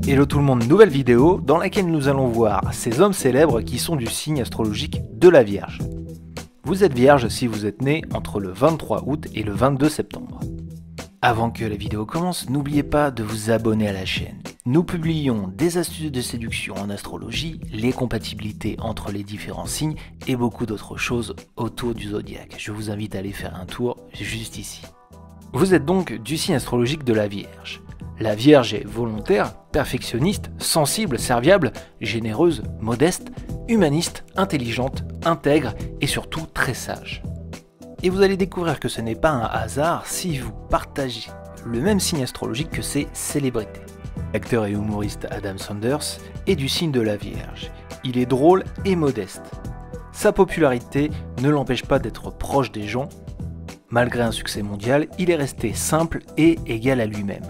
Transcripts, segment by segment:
Hello tout le monde, nouvelle vidéo dans laquelle nous allons voir ces hommes célèbres qui sont du signe astrologique de la Vierge. Vous êtes Vierge si vous êtes né entre le 23 août et le 22 septembre. Avant que la vidéo commence, n'oubliez pas de vous abonner à la chaîne. Nous publions des astuces de séduction en astrologie, les compatibilités entre les différents signes et beaucoup d'autres choses autour du zodiaque. Je vous invite à aller faire un tour juste ici. Vous êtes donc du signe astrologique de la Vierge. La Vierge est volontaire, perfectionniste, sensible, serviable, généreuse, modeste, humaniste, intelligente, intègre et surtout très sage. Et vous allez découvrir que ce n'est pas un hasard si vous partagez le même signe astrologique que ces célébrités. L'acteur et humoriste Adam Sanders est du signe de la Vierge. Il est drôle et modeste. Sa popularité ne l'empêche pas d'être proche des gens. Malgré un succès mondial, il est resté simple et égal à lui-même.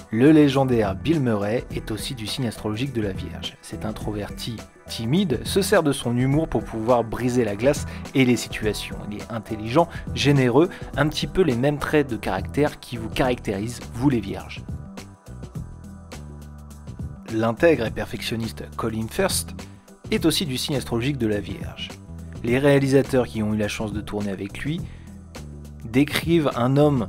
Le légendaire Bill Murray est aussi du signe astrologique de la Vierge. Cet introverti timide se sert de son humour pour pouvoir briser la glace et les situations. Il est intelligent, généreux, un petit peu les mêmes traits de caractère qui vous caractérisent, vous les Vierges. L'intègre et perfectionniste Colin Firth est aussi du signe astrologique de la Vierge. Les réalisateurs qui ont eu la chance de tourner avec lui décrivent un homme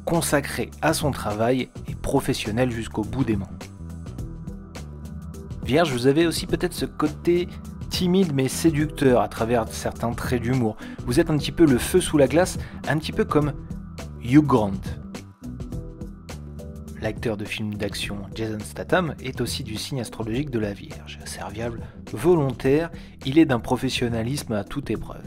consacré à son travail et professionnel jusqu'au bout des mains. Vierge, vous avez aussi peut-être ce côté timide mais séducteur à travers certains traits d'humour. Vous êtes un petit peu le feu sous la glace, un petit peu comme Hugh Grant. L'acteur de films d'action Jason Statham est aussi du signe astrologique de la Vierge. Serviable, volontaire, il est d'un professionnalisme à toute épreuve.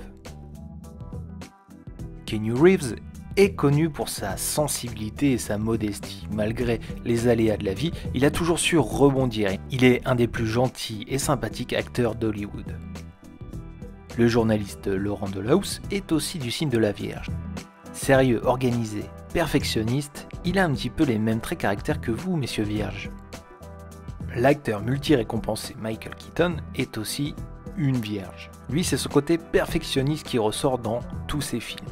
Keanu Reeves est connu pour sa sensibilité et sa modestie. Malgré les aléas de la vie, il a toujours su rebondir. Il est un des plus gentils et sympathiques acteurs d'Hollywood. Le journaliste Laurent Delahousse est aussi du signe de la Vierge. Sérieux, organisé, perfectionniste, il a un petit peu les mêmes traits caractères que vous, messieurs Vierges. L'acteur multi-récompensé Michael Keaton est aussi une Vierge. Lui, c'est ce côté perfectionniste qui ressort dans tous ses films.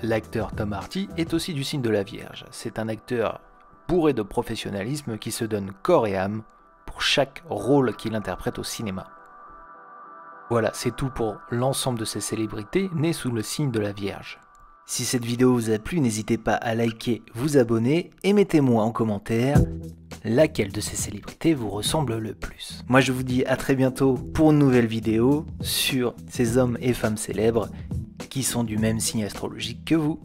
L'acteur Tom Hardy est aussi du signe de la Vierge. C'est un acteur bourré de professionnalisme qui se donne corps et âme pour chaque rôle qu'il interprète au cinéma. Voilà, c'est tout pour l'ensemble de ces célébrités nées sous le signe de la Vierge. Si cette vidéo vous a plu, n'hésitez pas à liker, vous abonner et mettez-moi en commentaire laquelle de ces célébrités vous ressemble le plus. Moi je vous dis à très bientôt pour une nouvelle vidéo sur ces hommes et femmes célèbres qui sont du même signe astrologique que vous.